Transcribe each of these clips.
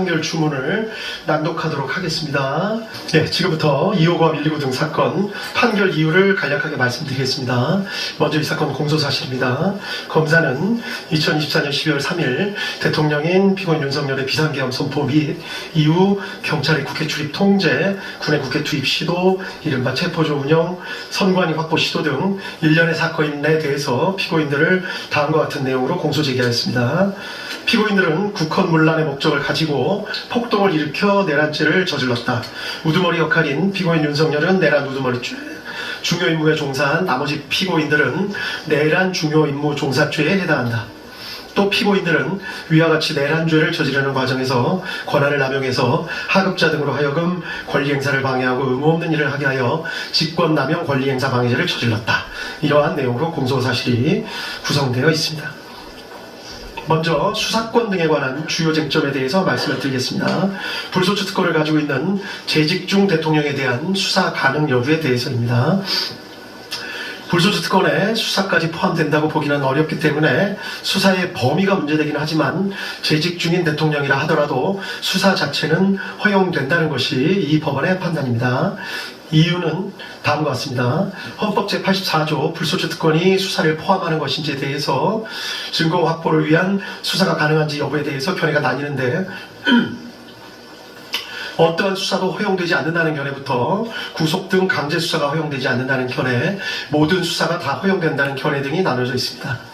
판결 주문을 낭독하도록 하겠습니다. 네, 지금부터 2호과 129 등 사건 판결 이유를 간략하게 말씀드리겠습니다. 먼저 이 사건 공소사실입니다. 검사는 2024년 12월 3일 대통령인 피고인 윤석열의 비상계엄 선포 및 이후 경찰의 국회 출입 통제, 군의 국회 투입 시도, 이른바 체포조 운영, 선관위 확보 시도 등 일련의 사건에 대해서 피고인들을 다음과 같은 내용으로 공소 제기하였습니다. 피고인들은 국헌문란의 목적을 가지고 폭동을 일으켜 내란죄를 저질렀다. 우두머리 역할인 피고인 윤석열은 내란 우두머리죄, 중요임무에 종사한 나머지 피고인들은 내란 중요임무 종사죄에 해당한다. 또 피고인들은 위와 같이 내란죄를 저지르는 과정에서 권한을 남용해서 하급자 등으로 하여금 권리행사를 방해하고 의무 없는 일을 하게 하여 직권남용 권리행사 방해죄를 저질렀다. 이러한 내용으로 공소사실이 구성되어 있습니다. 먼저 수사권 등에 관한 주요 쟁점에 대해서 말씀을 드리겠습니다. 불소추 특권을 가지고 있는 재직 중 대통령에 대한 수사 가능 여부에 대해서입니다. 불소추 특권에 수사까지 포함된다고 보기는 어렵기 때문에 수사의 범위가 문제되긴 하지만 재직 중인 대통령이라 하더라도 수사 자체는 허용된다는 것이 이 법원의 판단입니다. 이유는 다음과 같습니다. 헌법 제84조 불소추 특권이 수사를 포함하는 것인지에 대해서 증거 확보를 위한 수사가 가능한지 여부에 대해서 견해가 나뉘는데 어떠한 수사도 허용되지 않는다는 견해부터 구속 등 강제 수사가 허용되지 않는다는 견해, 모든 수사가 다 허용된다는 견해 등이 나눠져 있습니다.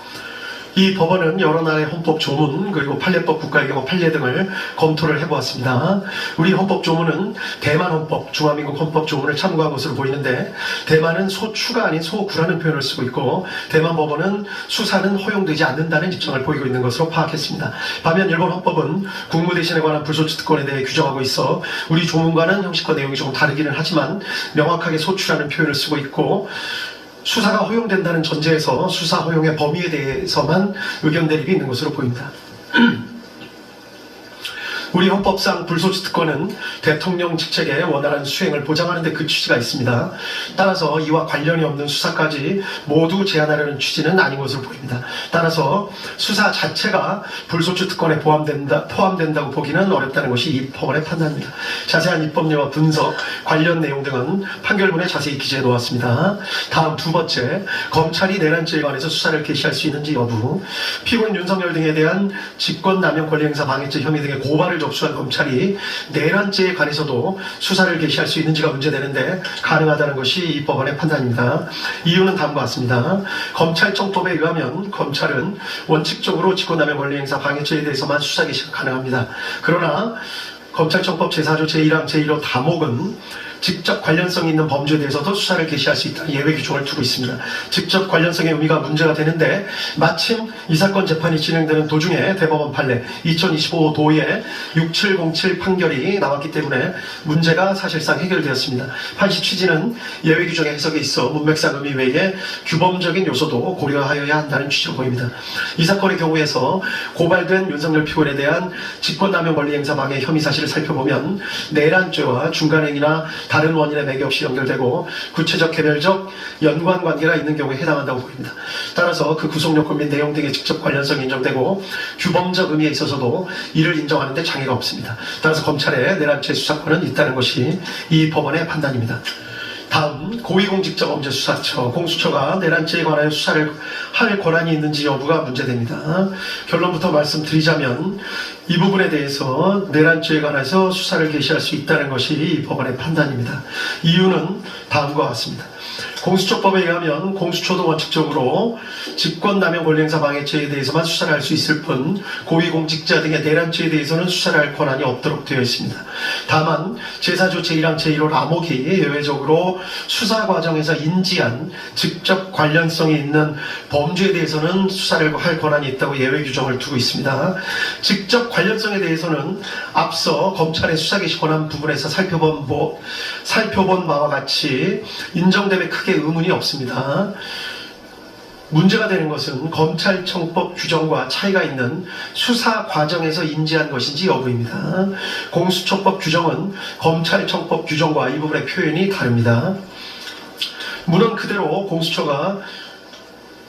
이 법원은 여러 나라의 헌법 조문 그리고 판례법, 국가의경호 판례 등을 검토를 해보았습니다. 우리 헌법 조문은 대만 헌법, 중화민국 헌법 조문을 참고한 것으로 보이는데 대만은 소추가 아닌 소구라는 표현을 쓰고 있고 대만 법원은 수사는 허용되지 않는다는 입장을 보이고 있는 것으로 파악했습니다. 반면 일본 헌법은 국무대신에 관한 불소추 특권에 대해 규정하고 있어 우리 조문과는 형식과 내용이 조금 다르기는 하지만 명확하게 소추라는 표현을 쓰고 있고 수사가 허용된다는 전제에서 수사 허용의 범위에 대해서만 의견 대립이 있는 것으로 보입니다. 우리 헌법상 불소추 특권은 대통령 직책의 원활한 수행을 보장하는 데 그 취지가 있습니다. 따라서 이와 관련이 없는 수사까지 모두 제한하려는 취지는 아닌 것으로 보입니다. 따라서 수사 자체가 불소추 특권에 포함된다고 보기는 어렵다는 것이 이 법원의 판단입니다. 자세한 입법례와 분석, 관련 내용 등은 판결문에 자세히 기재해 놓았습니다. 다음 두 번째, 검찰이 내란죄에 관해서 수사를 개시할 수 있는지 여부. 피고인 윤석열 등에 대한 직권남용 권리행사 방해죄 혐의 등의 고발을 접수한 검찰이 내란죄에 관해서도 수사를 개시할 수 있는지가 문제되는데 가능하다는 것이 이 법원의 판단입니다. 이유는 다음과 같습니다. 검찰청법에 의하면 검찰은 원칙적으로 직권남용 권리행사 방해죄에 대해서만 수사 개시가 가능합니다. 그러나 검찰청법 제4조 제1항 제1호 다목은 직접 관련성이 있는 범죄에 대해서도 수사를 개시할 수 있다는 예외 규정을 두고 있습니다. 직접 관련성의 의미가 문제가 되는데 마침 이 사건 재판이 진행되는 도중에 대법원 판례 2025도의 6707 판결이 나왔기 때문에 문제가 사실상 해결되었습니다. 판시 취지는 예외 규정의 해석에 있어 문맥상 의미 외에 규범적인 요소도 고려하여야 한다는 취지로 보입니다. 이 사건의 경우에서 고발된 윤석열 피고인에 대한 직권남용 권리행사 방해 혐의 사실을 살펴보면 내란죄와 중간행위나 다른 원인에 매개 없이 연결되고 구체적 개별적 연관관계가 있는 경우에 해당한다고 보입니다. 따라서 그 구속요건 및 내용 등의 직접 관련성이 인정되고 규범적 의미에 있어서도 이를 인정하는 데 장애가 없습니다. 따라서 검찰의 내란죄 수사권은 있다는 것이 이 법원의 판단입니다. 다음, 고위공직자범죄수사처, 공수처가 내란죄에 관하여 수사를 할 권한이 있는지 여부가 문제됩니다. 결론부터 말씀드리자면 이 부분에 대해서 내란죄에 관해서 수사를 개시할 수 있다는 것이 이 법원의 판단입니다. 이유는 다음과 같습니다. 공수처법에 의하면 공수처도 원칙적으로 직권남용 권리행사 방해죄에 대해서만 수사를 할 수 있을 뿐 고위공직자 등의 내란죄에 대해서는 수사를 할 권한이 없도록 되어 있습니다. 다만 제4조 제1항 제1호 라목이 예외적으로 수사 과정에서 인지한 직접 관련성이 있는 범죄에 대해서는 수사를 할 권한이 있다고 예외 규정을 두고 있습니다. 직접 관련성에 대해서는 앞서 검찰의 수사 개시 권한 부분에서 살펴본 바와 같이 인정됨에 크게 의문이 없습니다. 문제가 되는 것은 검찰청법 규정과 차이가 있는 수사 과정에서 인지한 것인지 여부입니다. 공수처법 규정은 검찰청법 규정과 이 부분의 표현이 다릅니다. 물론 그대로 공수처가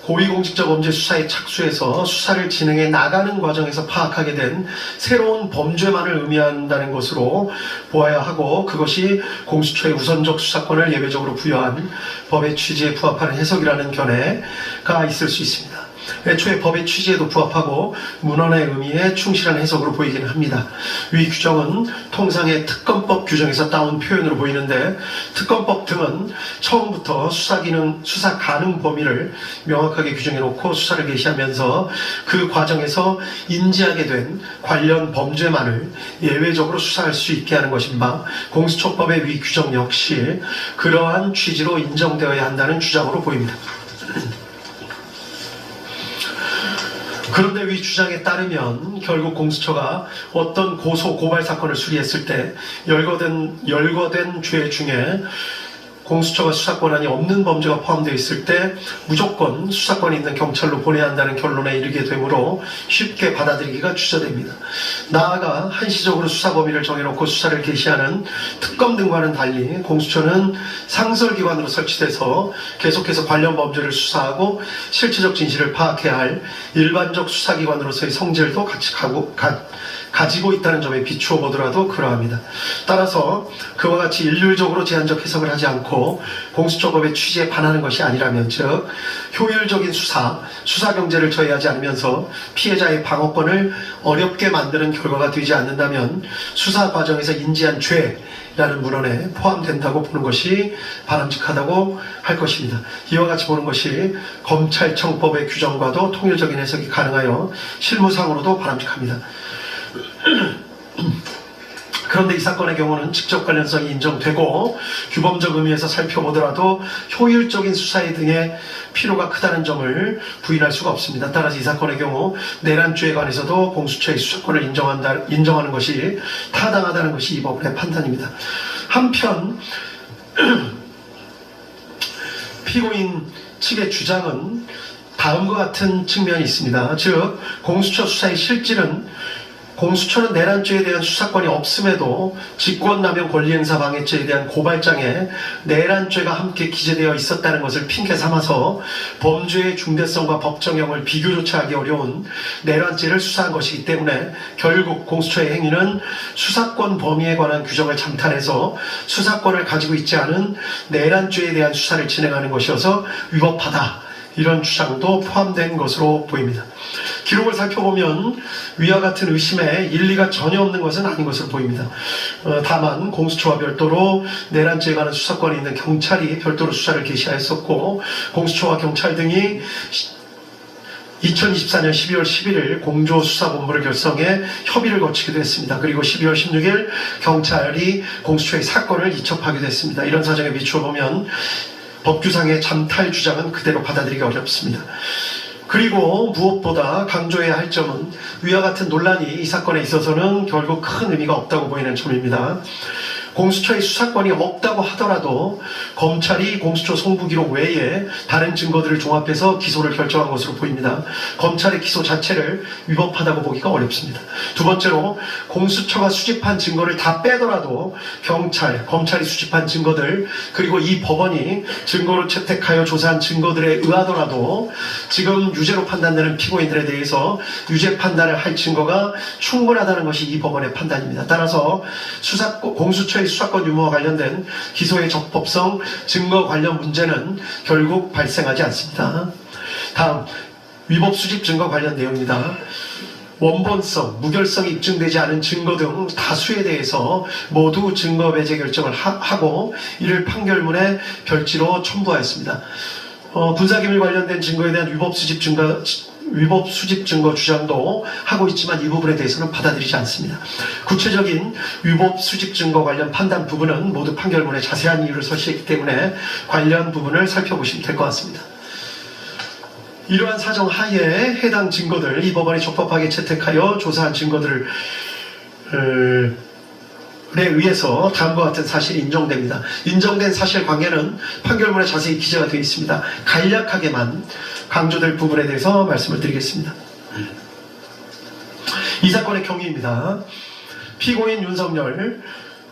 고위공직자범죄 수사에 착수해서 수사를 진행해 나가는 과정에서 파악하게 된 새로운 범죄만을 의미한다는 것으로 보아야 하고, 그것이 공수처의 우선적 수사권을 예외적으로 부여한 법의 취지에 부합하는 해석이라는 견해가 있을 수 있습니다. 애초에 법의 취지에도 부합하고 문헌의 의미에 충실한 해석으로 보이기는 합니다. 위 규정은 통상의 특검법 규정에서 따온 표현으로 보이는데, 특검법 등은 처음부터 수사 가능 범위를 명확하게 규정해놓고 수사를 개시하면서 그 과정에서 인지하게 된 관련 범죄만을 예외적으로 수사할 수 있게 하는 것인 바, 공수처법의 위 규정 역시 그러한 취지로 인정되어야 한다는 주장으로 보입니다. 그런데 위 주장에 따르면 결국 공수처가 어떤 고발 사건을 수리했을 때 열거된 죄 중에 공수처가 수사권한이 없는 범죄가 포함되어 있을 때 무조건 수사권이 있는 경찰로 보내야 한다는 결론에 이르게 되므로 쉽게 받아들이기가 주저됩니다. 나아가 한시적으로 수사 범위를 정해놓고 수사를 개시하는 특검 등과는 달리 공수처는 상설기관으로 설치돼서 계속해서 관련 범죄를 수사하고 실체적 진실을 파악해야 할 일반적 수사기관으로서의 성질도 같이 가지고 있다는 점에 비추어 보더라도 그러합니다. 따라서 그와 같이 일률적으로 제한적 해석을 하지 않고 공수처법의 취지에 반하는 것이 아니라면, 즉 효율적인 수사 경제를 저해하지 않으면서 피해자의 방어권을 어렵게 만드는 결과가 되지 않는다면 수사 과정에서 인지한 죄라는 문헌에 포함된다고 보는 것이 바람직하다고 할 것입니다. 이와 같이 보는 것이 검찰청법의 규정과도 통일적인 해석이 가능하여 실무상으로도 바람직합니다. 그런데 이 사건의 경우는 직접 관련성이 인정되고 규범적 의미에서 살펴보더라도 효율적인 수사에 등의 필요가 크다는 점을 부인할 수가 없습니다. 따라서 이 사건의 경우 내란죄에 관해서도 공수처의 수사권을 인정하는 것이 타당하다는 것이 이 법원의 판단입니다. 한편 피고인 측의 주장은 다음과 같은 측면이 있습니다. 즉 공수처 수사의 실질은 공수처는 내란죄에 대한 수사권이 없음에도 직권남용 권리행사 방해죄에 대한 고발장에 내란죄가 함께 기재되어 있었다는 것을 핑계 삼아서 범죄의 중대성과 법정형을 비교조차 하기 어려운 내란죄를 수사한 것이기 때문에 결국 공수처의 행위는 수사권 범위에 관한 규정을 잠탈해서 수사권을 가지고 있지 않은 내란죄에 대한 수사를 진행하는 것이어서 위법하다, 이런 주장도 포함된 것으로 보입니다. 기록을 살펴보면 위와 같은 의심에 일리가 전혀 없는 것은 아닌 것으로 보입니다. 다만 공수처와 별도로 내란죄에 관한 수사권이 있는 경찰이 별도로 수사를 개시하였었고, 공수처와 경찰 등이 2024년 12월 11일 공조수사본부를 결성해 협의를 거치기도 했습니다. 그리고 12월 16일 경찰이 공수처의 사건을 이첩하기도 했습니다. 이런 사정에 비추어 보면 법규상의 잠탈 주장은 그대로 받아들이기 어렵습니다. 그리고 무엇보다 강조해야 할 점은 위와 같은 논란이 이 사건에 있어서는 결국 큰 의미가 없다고 보이는 점입니다. 공수처의 수사권이 없다고 하더라도 검찰이 공수처 송부기록 외에 다른 증거들을 종합해서 기소를 결정한 것으로 보입니다. 검찰의 기소 자체를 위법하다고 보기가 어렵습니다. 두 번째로 공수처가 수집한 증거를 다 빼더라도 검찰이 수집한 증거들, 그리고 이 법원이 증거를 채택하여 조사한 증거들에 의하더라도 지금 유죄로 판단되는 피고인들에 대해서 유죄 판단을 할 증거가 충분하다는 것이 이 법원의 판단입니다. 따라서 공수처의 수사권 유무와 관련된 기소의 적법성, 증거 관련 문제는 결국 발생하지 않습니다. 다음, 위법 수집 증거 관련 내용입니다. 원본성, 무결성이 입증되지 않은 증거 등 다수에 대해서 모두 증거 배제 결정을 하고 이를 판결문에 별지로 첨부하였습니다. 군사기밀 관련된 증거에 대한 위법 수집 증거 주장도 하고 있지만 이 부분에 대해서는 받아들이지 않습니다. 구체적인 위법 수집 증거 관련 판단 부분은 모두 판결문에 자세한 이유를 서식했기 때문에 관련 부분을 살펴보시면 될 것 같습니다. 이러한 사정 하에 해당 증거들, 이 법원이 적법하게 채택하여 조사한 증거들에 의해서 다음과 같은 사실이 인정됩니다. 인정된 사실관계는 판결문에 자세히 기재가 되어 있습니다. 간략하게만 강조될 부분에 대해서 말씀을 드리겠습니다. 이 사건의 경위입니다. 피고인 윤석열,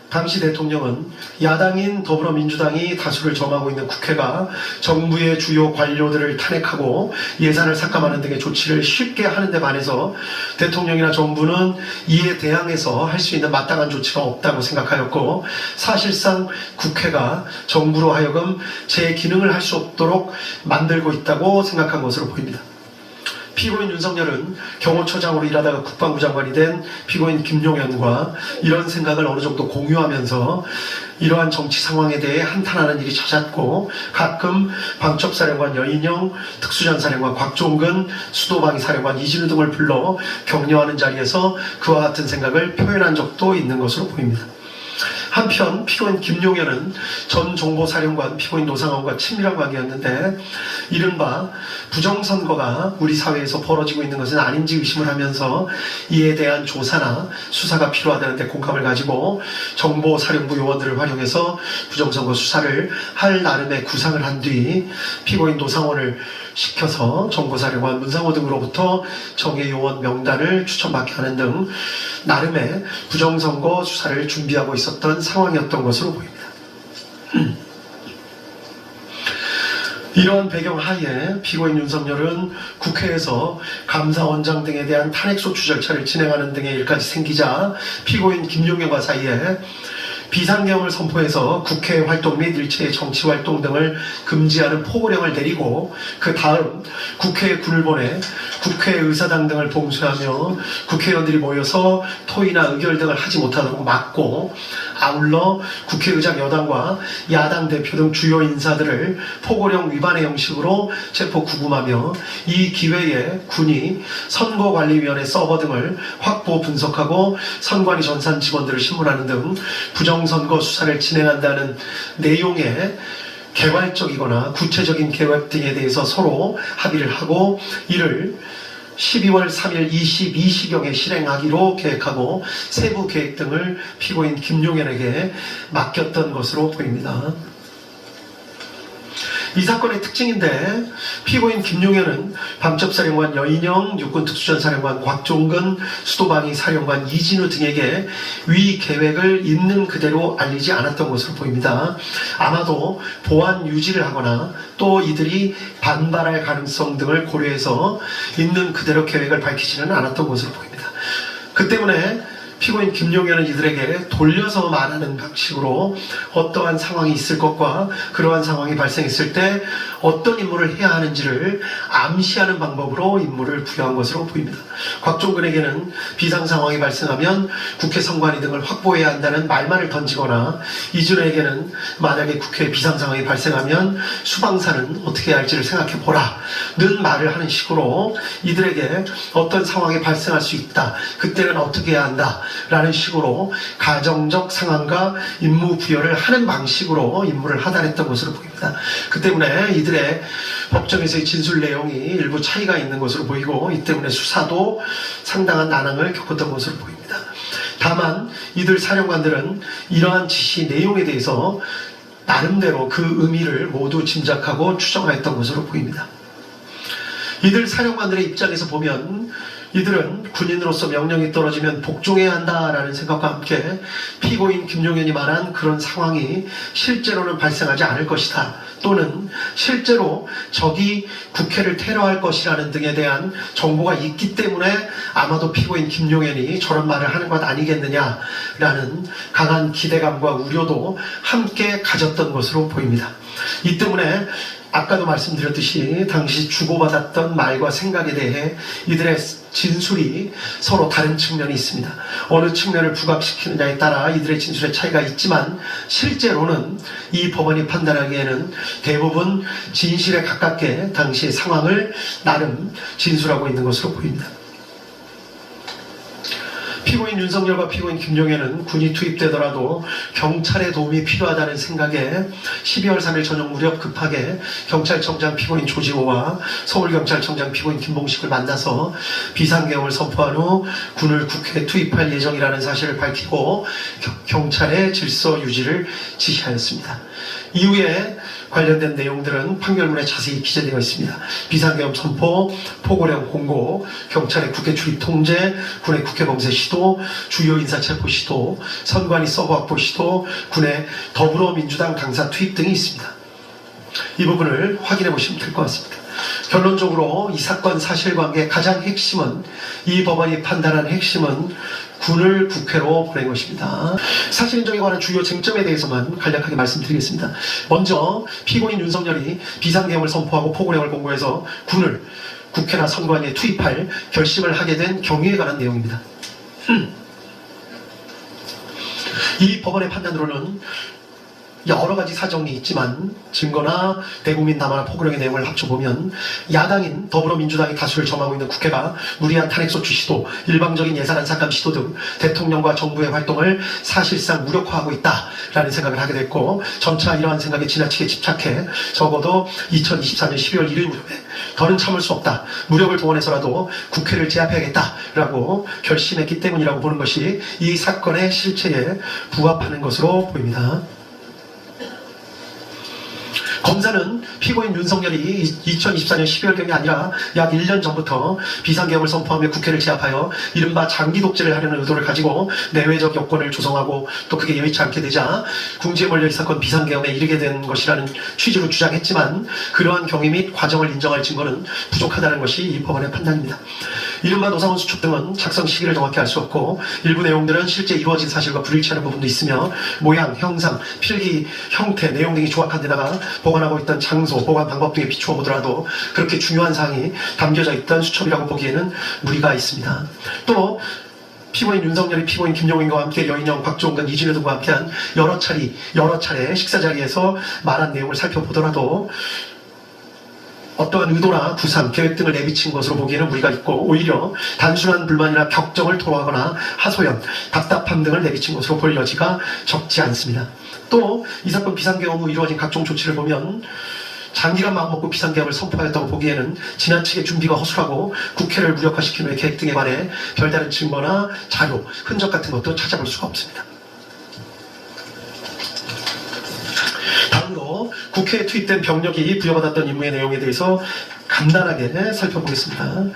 당시 대통령은 야당인 더불어민주당이 다수를 점하고 있는 국회가 정부의 주요 관료들을 탄핵하고 예산을 삭감하는 등의 조치를 쉽게 하는 데 반해서 대통령이나 정부는 이에 대항해서 할 수 있는 마땅한 조치가 없다고 생각하였고, 사실상 국회가 정부로 하여금 제 기능을 할 수 없도록 만들고 있다고 생각한 것으로 보입니다. 피고인 윤석열은 경호처장으로 일하다가 국방부 장관이 된 피고인 김용현과 이런 생각을 어느 정도 공유하면서 이러한 정치 상황에 대해 한탄하는 일이 잦았고, 가끔 방첩사령관 여인영, 특수전사령관 곽종근, 수도방위사령관 이진우 등을 불러 격려하는 자리에서 그와 같은 생각을 표현한 적도 있는 것으로 보입니다. 한편 피고인 김용현은 전 정보사령관 피고인 노상원과 친밀한 관계였는데, 이른바 부정선거가 우리 사회에서 벌어지고 있는 것은 아닌지 의심을 하면서 이에 대한 조사나 수사가 필요하다는 데 공감을 가지고 정보사령부 요원들을 활용해서 부정선거 수사를 할 나름의 구상을 한 뒤 피고인 노상원을 시켜서 정보사령관 문상호 등으로부터 정예요원 명단을 추천받게 하는 등 나름의 부정선거 수사를 준비하고 있었던 상황이었던 것으로 보입니다. 이러한 배경 하에 피고인 윤석열은 국회에서 감사원장 등에 대한 탄핵소추 절차를 진행하는 등의 일까지 생기자 피고인 김용현과 사이에 비상계엄을 선포해서 국회 활동 및 일체의 정치활동 등을 금지하는 포고령을 내리고, 그 다음 국회에 군을 보내 국회의사당 등을 봉쇄하며 국회의원들이 모여서 토의나 의결 등을 하지 못하도록 막고, 아울러 국회의장 여당과 야당 대표 등 주요 인사들을 포고령 위반의 형식으로 체포 구금하며, 이 기회에 군이 선거관리위원회 서버 등을 확보 분석하고 선관위 전산 직원들을 신문하는 등 부정선거 수사를 진행한다는 내용의 개괄적이거나 구체적인 계획 등에 대해서 서로 합의를 하고, 이를 12월 3일 22시경에 실행하기로 계획하고 세부 계획 등을 피고인 김용현에게 맡겼던 것으로 보입니다. 이 사건의 특징인데, 피고인 김용현은 방첩사령관 여인영, 육군특수전사령관 곽종근, 수도방위사령관 이진우 등에게 위 계획을 있는 그대로 알리지 않았던 것으로 보입니다. 아마도 보안 유지를 하거나 또 이들이 반발할 가능성 등을 고려해서 있는 그대로 계획을 밝히지는 않았던 것으로 보입니다. 그 때문에 피고인 김용현은 이들에게 돌려서 말하는 방식으로 어떠한 상황이 있을 것과 그러한 상황이 발생했을 때 어떤 임무를 해야 하는지를 암시하는 방법으로 임무를 부여한 것으로 보입니다. 곽종근에게는 비상 상황이 발생하면 국회 선관위 등을 확보해야 한다는 말만을 던지거나, 이준호에게는 만약에 국회 비상 상황이 발생하면 수방사는 어떻게 해야 할지를 생각해 보라는 말을 하는 식으로 이들에게 어떤 상황이 발생할 수 있다, 그때는 어떻게 해야 한다 라는 식으로 가정적 상황과 임무 부여를 하는 방식으로 임무를 하달했던 것으로 보입니다. 그 때문에 이들의 법정에서의 진술 내용이 일부 차이가 있는 것으로 보이고, 이 때문에 수사도 상당한 난항을 겪었던 것으로 보입니다. 다만 이들 사령관들은 이러한 지시 내용에 대해서 나름대로 그 의미를 모두 짐작하고 추정하였던 것으로 보입니다. 이들 사령관들의 입장에서 보면 이들은 군인으로서 명령이 떨어지면 복종해야 한다라는 생각과 함께 피고인 김용현이 말한 그런 상황이 실제로는 발생하지 않을 것이다, 또는 실제로 적이 국회를 테러할 것이라는 등에 대한 정보가 있기 때문에 아마도 피고인 김용현이 저런 말을 하는 것 아니겠느냐라는 강한 기대감과 우려도 함께 가졌던 것으로 보입니다. 이 때문에 아까도 말씀드렸듯이 당시 주고받았던 말과 생각에 대해 이들의 진술이 서로 다른 측면이 있습니다. 어느 측면을 부각시키느냐에 따라 이들의 진술의 차이가 있지만, 실제로는 이 법원이 판단하기에는 대부분 진실에 가깝게 당시의 상황을 나름 진술하고 있는 것으로 보입니다. 피고인 윤석열과 피고인 김용현은 군이 투입되더라도 경찰의 도움이 필요하다는 생각에 12월 3일 저녁 무렵 급하게 경찰청장 피고인 조지호와 서울경찰청장 피고인 김봉식을 만나서 비상계엄을 선포한 후 군을 국회에 투입할 예정이라는 사실을 밝히고 경찰의 질서 유지를 지시하였습니다. 이후에 관련된 내용들은 판결문에 자세히 기재되어 있습니다. 비상계엄 선포, 포고령 공고, 경찰의 국회 출입 통제, 군의 국회 범죄 시도, 주요 인사 체포 시도, 선관위 서버 확보 시도, 군의 더불어민주당 당사 투입 등이 있습니다. 이 부분을 확인해 보시면 될 것 같습니다. 결론적으로 이 사건 사실관계의 가장 핵심은, 이 법원이 판단한 핵심은 군을 국회로 보낸 것입니다. 사실 인정에 관한 주요 쟁점에 대해서만 간략하게 말씀드리겠습니다. 먼저 피고인 윤석열이 비상계엄을 선포하고 포고령을 공고해서 군을 국회나 선관위에 투입할 결심을 하게 된 경위에 관한 내용입니다. 이 법원의 판단으로는 여러 가지 사정이 있지만 증거나 대국민 담화나 포고령의 내용을 합쳐보면 야당인 더불어민주당이 다수를 점하고 있는 국회가 무리한 탄핵소추 시도, 일방적인 예산안 삭감 시도 등 대통령과 정부의 활동을 사실상 무력화하고 있다라는 생각을 하게 됐고, 점차 이러한 생각에 지나치게 집착해 적어도 2024년 12월 1일 무렵에 더는 참을 수 없다, 무력을 동원해서라도 국회를 제압해야겠다라고 결심했기 때문이라고 보는 것이 이 사건의 실체에 부합하는 것으로 보입니다. 검사는 피고인 윤석열이 2024년 12월경이 아니라 약 1년 전부터 비상계엄을 선포하며 국회를 제압하여 이른바 장기 독재를 하려는 의도를 가지고 내외적 여건을 조성하고 또 그게 여의치 않게 되자 궁지에 몰려 이 사건 비상계엄에 이르게 된 것이라는 취지로 주장했지만, 그러한 경위 및 과정을 인정할 증거는 부족하다는 것이 이 법원의 판단입니다. 이른바 노상원 수첩 등은 작성 시기를 정확히 알 수 없고, 일부 내용들은 실제 이루어진 사실과 불일치하는 부분도 있으며, 모양, 형상, 필기, 형태, 내용 등이 조악한 데다가 보관하고 있던 장소, 보관 방법 등에 비추어 보더라도 그렇게 중요한 사항이 담겨져 있던 수첩이라고 보기에는 무리가 있습니다. 또 피고인 윤석열이 피고인 김용인과 함께 여인영, 박종근, 이진우 등과 함께한 여러 차례 식사 자리에서 말한 내용을 살펴보더라도 어떠한 의도나 구상, 계획 등을 내비친 것으로 보기에는 무리가 있고, 오히려 단순한 불만이나 격정을 토로하거나 하소연, 답답함 등을 내비친 것으로 볼 여지가 적지 않습니다. 또 이 사건 비상계엄 후 이루어진 각종 조치를 보면 장기간 마음먹고 비상계엄을 선포하였다고 보기에는 지나치게 준비가 허술하고 국회를 무력화시키는 계획 등에 관해 별다른 증거나 자료, 흔적 같은 것도 찾아볼 수가 없습니다. 다음으로 국회에 투입된 병력이 부여받았던 임무의 내용에 대해서 간단하게 살펴보겠습니다.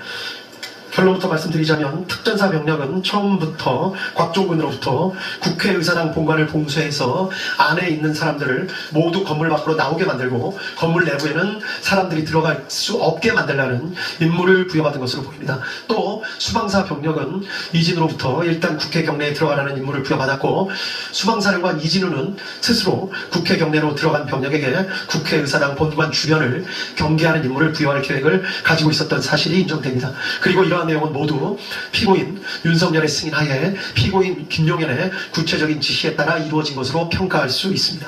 결론부터 말씀드리자면 특전사 병력은 처음부터 곽종근으로부터 국회의사당 본관을 봉쇄해서 안에 있는 사람들을 모두 건물 밖으로 나오게 만들고 건물 내부에는 사람들이 들어갈 수 없게 만들라는 임무를 부여받은 것으로 보입니다. 또 수방사 병력은 이진우로부터 일단 국회 경내에 들어가라는 임무를 부여받았고, 수방사령관 이진우는 스스로 국회 경내로 들어간 병력에게 국회의사당 본관 주변을 경계하는 임무를 부여할 계획을 가지고 있었던 사실이 인정됩니다. 그리고 이러한 내용은 모두 피고인 윤석열의 승인하에 피고인 김용현의 구체적인 지시에 따라 이루어진 것으로 평가할 수 있습니다.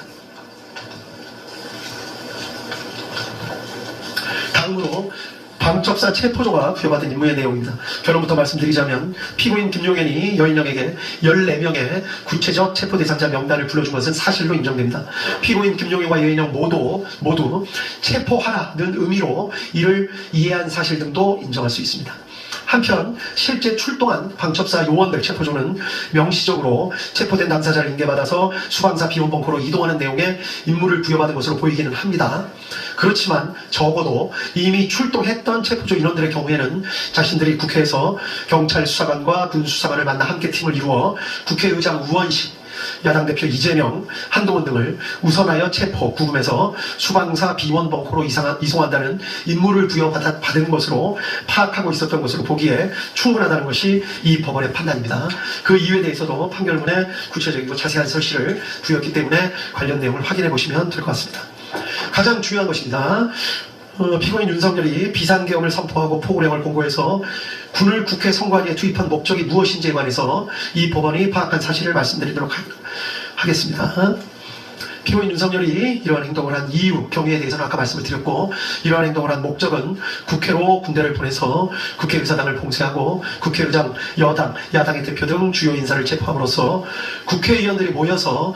다음으로 방첩사 체포조가 부여받은 임무의 내용입니다. 결론부터 말씀드리자면 피고인 김용현이 여인영에게 14명의 구체적 체포 대상자 명단을 불러준 것은 사실로 인정됩니다. 피고인 김용현과 여인영 모두 체포하라는 의미로 이를 이해한 사실 등도 인정할 수 있습니다. 한편 실제 출동한 방첩사 요원들 체포조는 명시적으로 체포된 당사자를 인계받아서 수방사 비원 벙커로 이동하는 내용의 임무를 부여받은 것으로 보이기는 합니다. 그렇지만 적어도 이미 출동했던 체포조 인원들의 경우에는 자신들이 국회에서 경찰 수사관과 군 수사관을 만나 함께 팀을 이루어 국회의장 우원식, 야당 대표 이재명, 한동훈 등을 우선하여 체포, 구금해서 수방사 비원 벙커로 이송한다는 임무를 부여받은 것으로 파악하고 있었던 것으로 보기에 충분하다는 것이 이 법원의 판단입니다. 그 이유에 대해서도 판결문에 구체적이고 자세한 설실을 부였기 때문에 관련 내용을 확인해 보시면 될 것 같습니다. 가장 중요한 것입니다. 피고인 윤석열이 비상계엄을 선포하고 포고령을 공고해서 군을 국회 선관위에 투입한 목적이 무엇인지에 관해서 이 법원이 파악한 사실을 말씀드리도록 하겠습니다. 피고인 윤석열이 이러한 행동을 한 이유, 경위에 대해서는 아까 말씀을 드렸고, 이러한 행동을 한 목적은 국회로 군대를 보내서 국회의사당을 봉쇄하고 국회의장, 여당, 야당의 대표 등 주요 인사를 체포함으로써 국회의원들이 모여서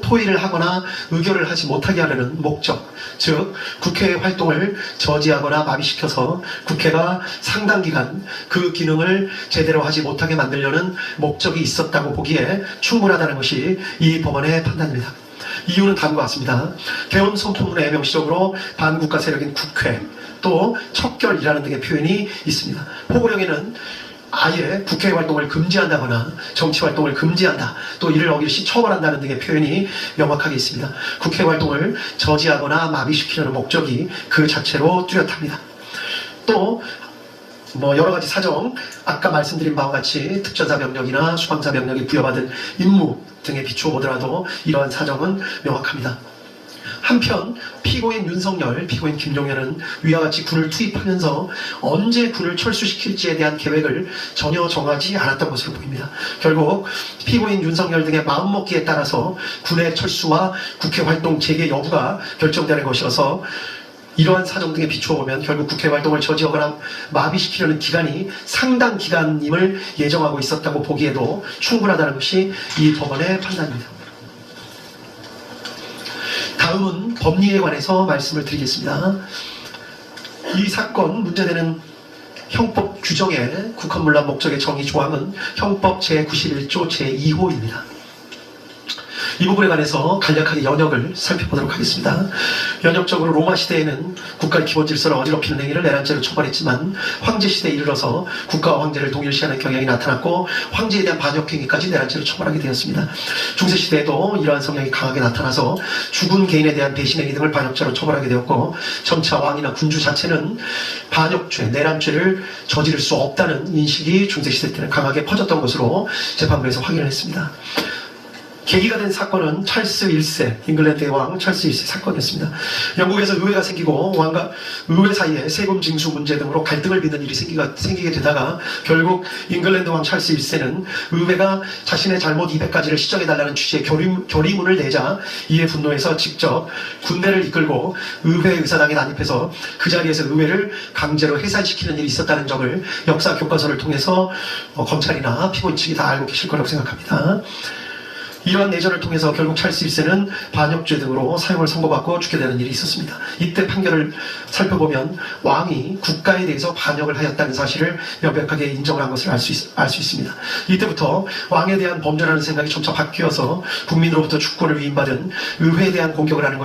토의를 하거나 의결을 하지 못하게 하려는 목적, 즉 국회의 활동을 저지하거나 마비시켜서 국회가 상당 기간 그 기능을 제대로 하지 못하게 만들려는 목적이 있었다고 보기에 충분하다는 것이 이 법원의 판단입니다. 이유는 다음과 같습니다. 개헌 선포문에 명시적으로 반국가 세력인 국회, 또 척결이라는 등의 표현이 있습니다. 포고령에는 아예 국회 활동을 금지한다거나 정치 활동을 금지한다, 또 이를 어길 시 처벌한다는 등의 표현이 명확하게 있습니다. 국회 활동을 저지하거나 마비시키려는 목적이 그 자체로 뚜렷합니다. 또 여러 가지 사정, 아까 말씀드린 바와 같이 특전사 병력이나 수방사 병력이 부여받은 임무 등에 비추어 보더라도 이러한 사정은 명확합니다. 한편 피고인 윤석열, 피고인 김종현은 위와 같이 군을 투입하면서 언제 군을 철수시킬지에 대한 계획을 전혀 정하지 않았던 것으로 보입니다. 결국 피고인 윤석열 등의 마음먹기에 따라서 군의 철수와 국회 활동 재개 여부가 결정되는 것이어서 이러한 사정 등에 비추어 보면 결국 국회 활동을 저지하거나 마비시키려는 기간이 상당 기간임을 예정하고 있었다고 보기에도 충분하다는 것이 이 법원의 판단입니다. 다음은 법리에 관해서 말씀을 드리겠습니다. 이 사건 문제되는 형법 규정의 국헌문란 목적의 정의 조항은 형법 제91조 제2호입니다. 이 부분에 관해서 간략하게 연역을 살펴보도록 하겠습니다. 연역적으로 로마 시대에는 국가의 기본 질서를 어지럽히는 행위를 내란죄로 처벌했지만 황제 시대에 이르러서 국가와 황제를 동일시하는 경향이 나타났고 황제에 대한 반역 행위까지 내란죄로 처벌하게 되었습니다. 중세 시대에도 이러한 성향이 강하게 나타나서 죽은 개인에 대한 배신 행위 등을 반역죄로 처벌하게 되었고 점차 왕이나 군주 자체는 반역죄, 내란죄를 저지를 수 없다는 인식이 중세 시대 때는 강하게 퍼졌던 것으로 재판부에서 확인을 했습니다. 계기가 된 사건은 찰스 1세, 잉글랜드의 왕 찰스 1세 사건이었습니다. 영국에서 의회가 생기고 왕과 의회 사이에 세금 징수 문제 등으로 갈등을 빚는 일이 생기게 되다가 결국 잉글랜드 왕 찰스 1세는 의회가 자신의 잘못 200가지를 시정해달라는 취지의 결의문을 내자 이에 분노해서 직접 군대를 이끌고 의회 의사당에 난입해서 그 자리에서 의회를 강제로 해산시키는 일이 있었다는 점을 역사 교과서를 통해서 검찰이나 피고인 측이 다 알고 계실 거라고 생각합니다. 이러한 내전을 통해서 결국 찰스 1세는 반역죄 등으로 사형을 선고받고 죽게 되는 일이 있었습니다. 이때 판결을 살펴보면 왕이 국가에 대해서 반역을 하였다는 사실을 명백하게 인정을 한 것을 알 수 있습니다. 이때부터 왕에 대한 범죄라는 생각이 점차 바뀌어서 국민으로부터 주권을 위임받은 의회에 대한 공격을 하는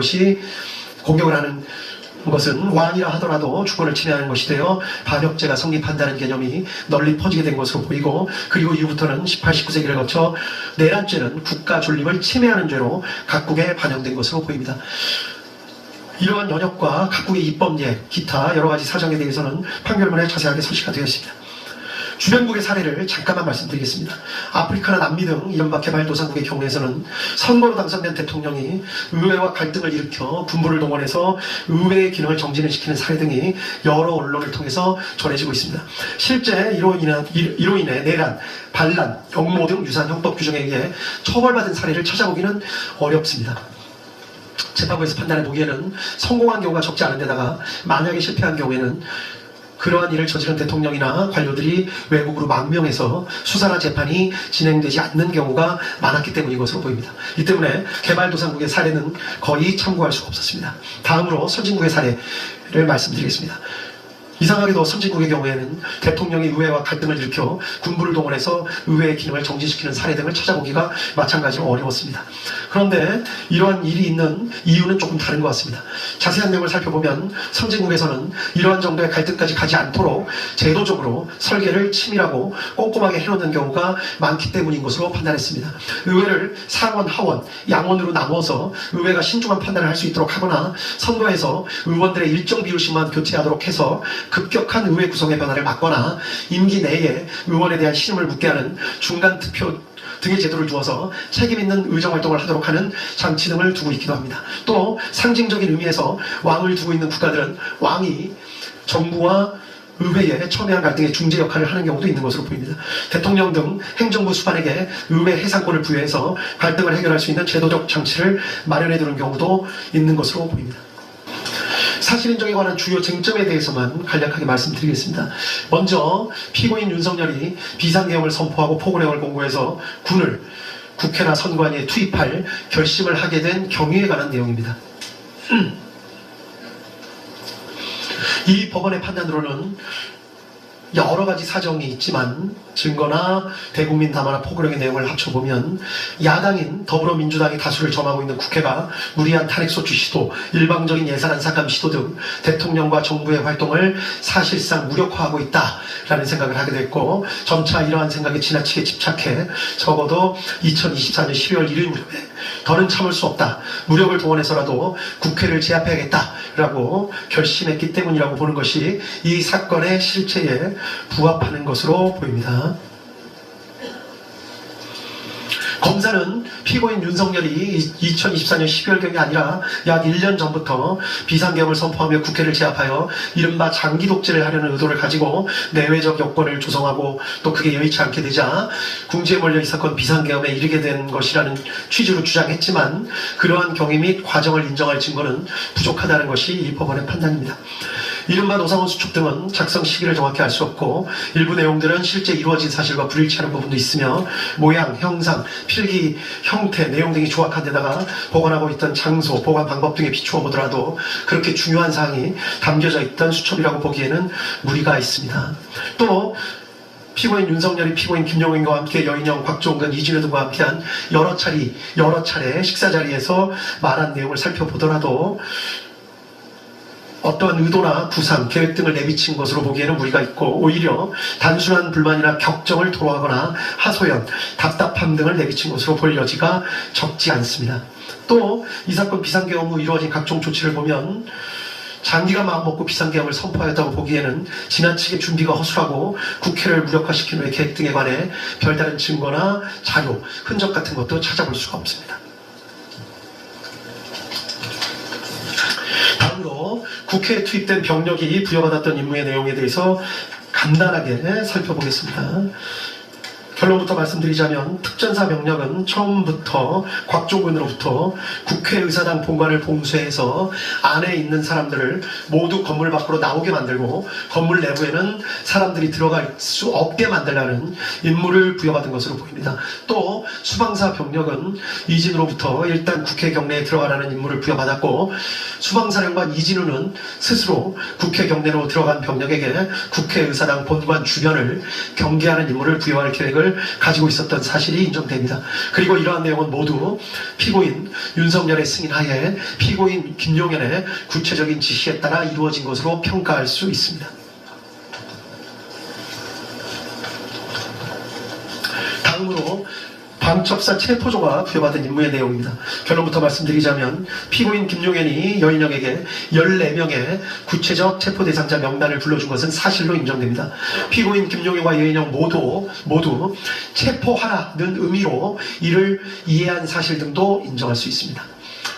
것은 왕이라 하더라도 주권을 침해하는 것이 되어 반역죄가 성립한다는 개념이 널리 퍼지게 된 것으로 보이고, 그리고 이후부터는 18, 19세기를 거쳐 내란죄는 국가 존립을 침해하는 죄로 각국에 반영된 것으로 보입니다. 이러한 연역과 각국의 입법례, 기타 여러 가지 사정에 대해서는 판결문에 자세하게 서식가 되어 있습니다. 주변국의 사례를 잠깐만 말씀드리겠습니다. 아프리카나 남미 등 이른바 개발도상국의 경우에서는 선거로 당선된 대통령이 의회와 갈등을 일으켜 군부를 동원해서 의회의 기능을 정지를 시키는 사례 등이 여러 언론을 통해서 전해지고 있습니다. 실제 이로 인해 내란, 반란, 역모 등 유사한 형법 규정에 의해 처벌받은 사례를 찾아보기는 어렵습니다. 재판부에서 판단해 보기에는 성공한 경우가 적지 않은 데다가 만약에 실패한 경우에는 그러한 일을 저지른 대통령이나 관료들이 외국으로 망명해서 수사나 재판이 진행되지 않는 경우가 많았기 때문인 것으로 보입니다. 이 때문에 개발도상국의 사례는 거의 참고할 수가 없었습니다. 다음으로 선진국의 사례를 말씀드리겠습니다. 이상하게도 선진국의 경우에는 대통령이 의회와 갈등을 일으켜 군부를 동원해서 의회의 기능을 정지시키는 사례 등을 찾아보기가 마찬가지로 어려웠습니다. 그런데 이러한 일이 있는 이유는 조금 다른 것 같습니다. 자세한 내용을 살펴보면 선진국에서는 이러한 정도의 갈등까지 가지 않도록 제도적으로 설계를 치밀하고 꼼꼼하게 해놓는 경우가 많기 때문인 것으로 판단했습니다. 의회를 상원, 하원, 양원으로 나누어서 의회가 신중한 판단을 할 수 있도록 하거나 선거에서 의원들의 일정 비율씩만 교체하도록 해서 급격한 의회 구성의 변화를 막거나 임기 내에 의원에 대한 신임을 묻게 하는 중간 투표 등의 제도를 두어서 책임 있는 의정활동을 하도록 하는 장치 등을 두고 있기도 합니다. 또 상징적인 의미에서 왕을 두고 있는 국가들은 왕이 정부와 의회에 첨예한 갈등의 중재 역할을 하는 경우도 있는 것으로 보입니다. 대통령 등 행정부 수반에게 의회 해상권을 부여해서 갈등을 해결할 수 있는 제도적 장치를 마련해 두는 경우도 있는 것으로 보입니다. 사실인정에 관한 주요 쟁점에 대해서만 간략하게 말씀드리겠습니다. 먼저 피고인 윤석열이 비상계엄을 선포하고 포고령을 공고해서 군을 국회나 선관위에 투입할 결심을 하게 된 경위에 관한 내용입니다. 이 법원의 판단으로는 여러 가지 사정이 있지만 증거나 대국민 담화나 포고령의 내용을 합쳐보면 야당인 더불어민주당이 다수를 점하고 있는 국회가 무리한 탄핵소추 시도, 일방적인 예산안 삭감 시도 등 대통령과 정부의 활동을 사실상 무력화하고 있다라는 생각을 하게 됐고, 점차 이러한 생각에 지나치게 집착해 적어도 2024년 12월 1일 무렵에 더는 참을 수 없다, 무력을 동원해서라도 국회를 제압해야겠다라고 결심했기 때문이라고 보는 것이 이 사건의 실체에 부합하는 것으로 보입니다. 검사는 피고인 윤석열이 2024년 12월경이 아니라 약 1년 전부터 비상계엄을 선포하며 국회를 제압하여 이른바 장기 독재를 하려는 의도를 가지고 내외적 여건을 조성하고 또 그게 여의치 않게 되자 궁지에 몰려 이 사건 비상계엄에 이르게 된 것이라는 취지로 주장했지만, 그러한 경위 및 과정을 인정할 증거는 부족하다는 것이 이 법원의 판단입니다. 이른바 노상원 수첩 등은 작성 시기를 정확히 알 수 없고, 일부 내용들은 실제 이루어진 사실과 불일치하는 부분도 있으며, 모양, 형상, 필기, 형태, 내용 등이 조악한 데다가 보관하고 있던 장소, 보관 방법 등에 비추어 보더라도 그렇게 중요한 사항이 담겨져 있던 수첩이라고 보기에는 무리가 있습니다. 또 피고인 윤석열이 피고인 김용인과 함께 여인영, 곽종근, 이진우 등과 함께한 여러 차례 식사 자리에서 말한 내용을 살펴보더라도 어떠한 의도나 구상, 계획 등을 내비친 것으로 보기에는 무리가 있고, 오히려 단순한 불만이나 격정을 토로하거나 하소연, 답답함 등을 내비친 것으로 볼 여지가 적지 않습니다. 또 이 사건 비상계엄 후 이루어진 각종 조치를 보면 장기가 마음먹고 비상계엄을 선포하였다고 보기에는 지나치게 준비가 허술하고 국회를 무력화시키는 후의 계획 등에 관해 별다른 증거나 자료, 흔적 같은 것도 찾아볼 수가 없습니다. 다음으로 국회에 투입된 병력이 부여받았던 임무의 내용에 대해서 간단하게 살펴보겠습니다. 결론부터 말씀드리자면 특전사 병력은 처음부터 곽종근으로부터 국회의사당 본관을 봉쇄해서 안에 있는 사람들을 모두 건물 밖으로 나오게 만들고 건물 내부에는 사람들이 들어갈 수 없게 만들라는 임무를 부여받은 것으로 보입니다. 또 수방사 병력은 이진우로부터 일단 국회 경내에 들어가라는 임무를 부여받았고, 수방사령관 이진우는 스스로 국회 경내로 들어간 병력에게 국회의사당 본관 주변을 경계하는 임무를 부여할 계획을 가지고 있었던 사실이 인정됩니다. 그리고 이러한 내용은 모두 피고인 윤석열의 승인하에 피고인 김용현의 구체적인 지시에 따라 이루어진 것으로 평가할 수 있습니다. 다음으로 방첩사 체포조가 부여받은 임무의 내용입니다. 결론부터 말씀드리자면 피고인 김용현이 여인영에게 14명의 구체적 체포 대상자 명단을 불러준 것은 사실로 인정됩니다. 피고인 김용현과 여인영 모두 체포하라는 의미로 이를 이해한 사실 등도 인정할 수 있습니다.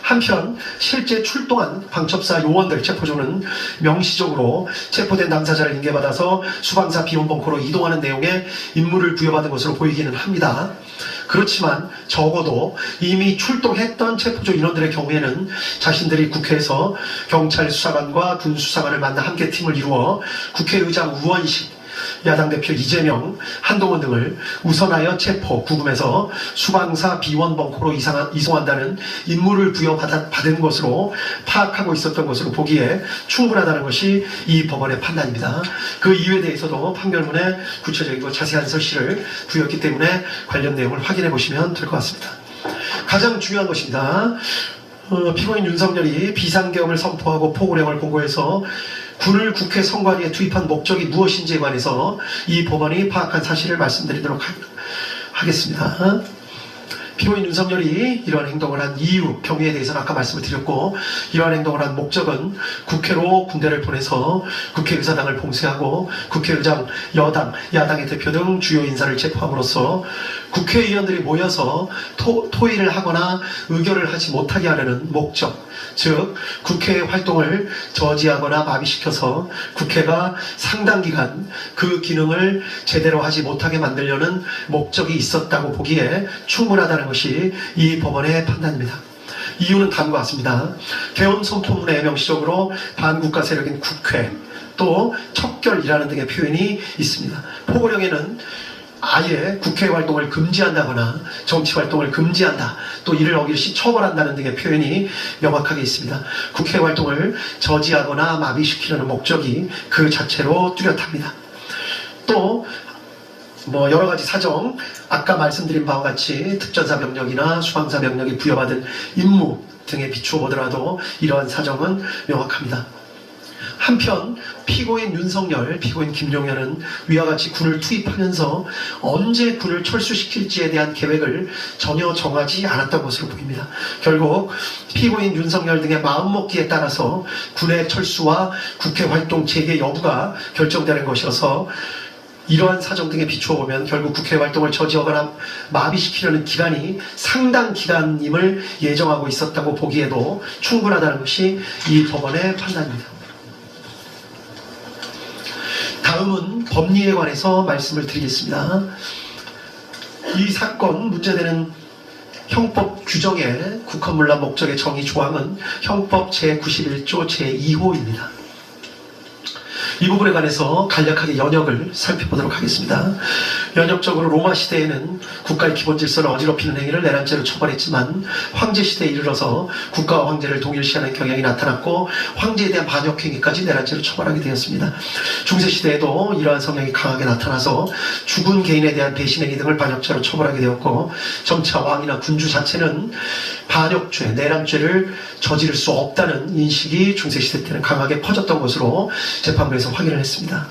한편 실제 출동한 방첩사 요원들 체포조는 명시적으로 체포된 당사자를 인계받아서 수방사 비원벙커로 이동하는 내용의 임무를 부여받은 것으로 보이기는 합니다. 그렇지만 적어도 이미 출동했던 체포조 인원들의 경우에는 자신들이 국회에서 경찰 수사관과 군 수사관을 만나 함께 팀을 이루어 국회의장 우원식, 야당 대표 이재명, 한동훈 등을 우선하여 체포, 구금해서 수방사 비원 벙커로 이송한다는 임무를 부여받은 것으로 파악하고 있었던 것으로 보기에 충분하다는 것이 이 법원의 판단입니다. 그 이유에 대해서도 판결문에 구체적이고 자세한 설시를 부였기 때문에 관련 내용을 확인해 보시면 될 것 같습니다. 가장 중요한 것입니다. 피고인 윤석열이 비상계엄을 선포하고 포고령을 공고해서 군을 국회 선관위에 투입한 목적이 무엇인지에 관해서 이 법원이 파악한 사실을 말씀드리도록 하겠습니다. 피고인 윤석열이 이러한 행동을 한 이유, 경위에 대해서는 아까 말씀을 드렸고, 이러한 행동을 한 목적은 국회로 군대를 보내서 국회의사당을 봉쇄하고 국회의장, 여당, 야당의 대표 등 주요 인사를 체포함으로써 국회의원들이 모여서 토의를 하거나 의결을 하지 못하게 하려는 목적, 즉 국회의 활동을 저지하거나 마비시켜서 국회가 상당 기간 그 기능을 제대로 하지 못하게 만들려는 목적이 있었다고 보기에 충분하다는 것이 이 법원의 판단입니다. 이유는 다음과 같습니다. 계엄 선포문에 명시적으로 반국가 세력인 국회, 또 척결이라는 등의 표현이 있습니다. 포고령에는 아예 국회 활동을 금지한다거나 정치 활동을 금지한다, 또 이를 어길 시 처벌한다는 등의 표현이 명확하게 있습니다. 국회 활동을 저지하거나 마비시키려는 목적이 그 자체로 뚜렷합니다. 또 여러 가지 사정, 아까 말씀드린 바와 같이 특전사 병력이나 수방사 병력이 부여받은 임무 등에 비추어 보더라도 이러한 사정은 명확합니다. 한편 피고인 윤석열, 피고인 김용현은 위와 같이 군을 투입하면서 언제 군을 철수시킬지에 대한 계획을 전혀 정하지 않았던 것으로 보입니다. 결국 피고인 윤석열 등의 마음먹기에 따라서 군의 철수와 국회 활동 재개 여부가 결정되는 것이어서 이러한 사정 등에 비추어 보면 결국 국회 활동을 저지하거나 마비시키려는 기간이 상당 기간임을 예정하고 있었다고 보기에도 충분하다는 것이 이 법원의 판단입니다. 다음은 법리에 관해서 말씀을 드리겠습니다. 이 사건 문제되는 형법 규정의 국헌문란 목적의 정의 조항은 형법 제91조 제2호입니다. 이 부분에 관해서 간략하게 연역을 살펴보도록 하겠습니다. 연역적으로 로마 시대에는 국가의 기본 질서를 어지럽히는 행위를 내란죄로 처벌했지만 황제 시대에 이르러서 국가와 황제를 동일시하는 경향이 나타났고 황제에 대한 반역 행위까지 내란죄로 처벌하게 되었습니다. 중세 시대에도 이러한 성향이 강하게 나타나서 죽은 개인에 대한 배신 행위 등을 반역죄로 처벌하게 되었고 점차 왕이나 군주 자체는 반역죄, 내란죄를 저지를 수 없다는 인식이 중세 시대 때는 강하게 퍼졌던 것으로 재판부에서 확인을 했습니다.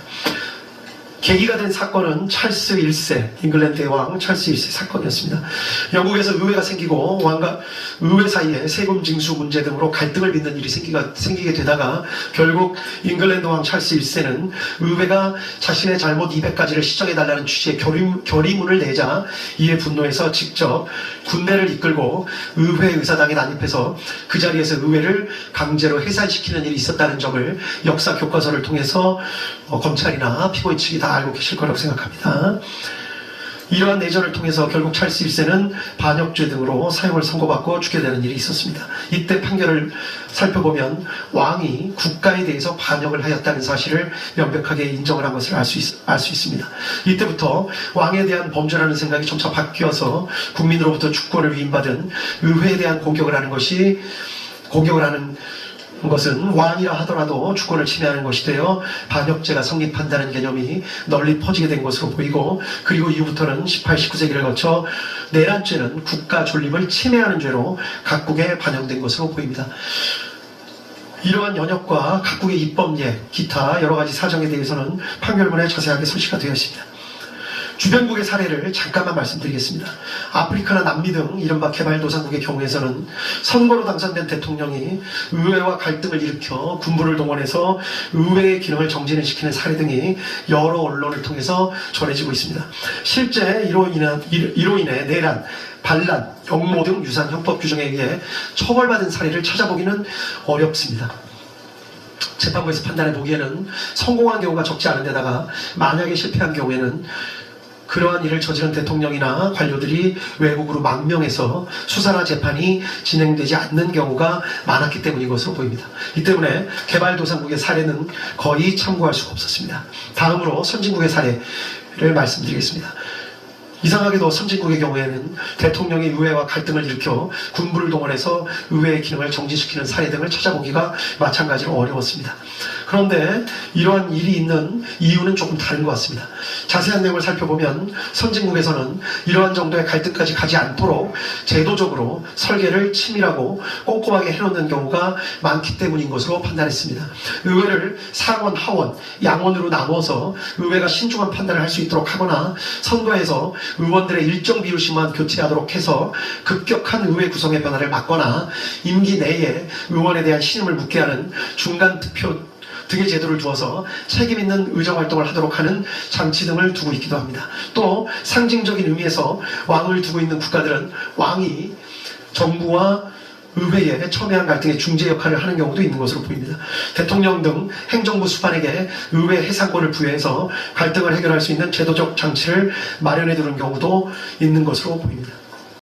계기가 된 사건은 찰스 1세, 잉글랜드의 왕 찰스 1세 사건이었습니다. 영국에서 의회가 생기고 왕과 의회 사이에 세금 징수 문제 등으로 갈등을 빚는 일이 생기게 되다가 결국 잉글랜드 왕 찰스 1세는 의회가 자신의 잘못 200가지를 시정해달라는 취지의 결의문을 내자 이에 분노해서 직접 군대를 이끌고 의회 의사당에 난입해서 그 자리에서 의회를 강제로 해산시키는 일이 있었다는 점을 역사 교과서를 통해서 검찰이나 피고인 측이 다 알고 계실 거라고 생각합니다. 이러한 내전을 통해서 결국 찰스 1세는 반역죄 등으로 사형을 선고받고 죽게 되는 일이 있었습니다. 이때 판결을 살펴보면 왕이 국가에 대해서 반역을 하였다는 사실을 명백하게 인정을 한 것을 알 수 있습니다. 이때부터 왕에 대한 범죄라는 생각이 점차 바뀌어서 국민으로부터 주권을 위임받은 의회에 대한 공격을 하는 것은 왕이라 하더라도 주권을 침해하는 것이 되어 반역죄가 성립한다는 개념이 널리 퍼지게 된 것으로 보이고, 그리고 이후부터는 18, 19세기를 거쳐 내란죄는 국가 존립을 침해하는 죄로 각국에 반영된 것으로 보입니다. 이러한 연역과 각국의 입법예, 기타 여러 가지 사정에 대해서는 판결문에 자세하게 소시가 되어 있습니다. 주변국의 사례를 잠깐만 말씀드리겠습니다. 아프리카나 남미 등 이른바 개발도상국의 경우에서는 선거로 당선된 대통령이 의회와 갈등을 일으켜 군부를 동원해서 의회의 기능을 정지시키는 사례 등이 여러 언론을 통해서 전해지고 있습니다. 실제 이로 인해 내란, 반란, 역모 등 유사한 형법 규정에 의해 처벌받은 사례를 찾아보기는 어렵습니다. 재판부에서 판단해 보기에는 성공한 경우가 적지 않은 데다가 만약에 실패한 경우에는 그러한 일을 저지른 대통령이나 관료들이 외국으로 망명해서 수사나 재판이 진행되지 않는 경우가 많았기 때문인 것으로 보입니다. 이 때문에 개발도상국의 사례는 거의 참고할 수가 없었습니다. 다음으로 선진국의 사례를 말씀드리겠습니다. 이상하게도 선진국의 경우에는 대통령이 의회와 갈등을 일으켜 군부를 동원해서 의회의 기능을 정지시키는 사례 등을 찾아보기가 마찬가지로 어려웠습니다. 그런데 이러한 일이 있는 이유는 조금 다른 것 같습니다. 자세한 내용을 살펴보면 선진국에서는 이러한 정도의 갈등까지 가지 않도록 제도적으로 설계를 치밀하고 꼼꼼하게 해놓는 경우가 많기 때문인 것으로 판단했습니다. 의회를 상원, 하원, 양원으로 나누어서 의회가 신중한 판단을 할 수 있도록 하거나 선거에서 의원들의 일정 비율씩만 교체하도록 해서 급격한 의회 구성의 변화를 막거나 임기 내에 의원에 대한 신임을 묻게 하는 중간 투표 등의 제도를 두어서 책임 있는 의정활동을 하도록 하는 장치 등을 두고 있기도 합니다. 또 상징적인 의미에서 왕을 두고 있는 국가들은 왕이 정부와 의회에 첨예한 갈등의 중재 역할을 하는 경우도 있는 것으로 보입니다. 대통령 등 행정부 수반에게 의회 해산권을 부여해서 갈등을 해결할 수 있는 제도적 장치를 마련해 두는 경우도 있는 것으로 보입니다.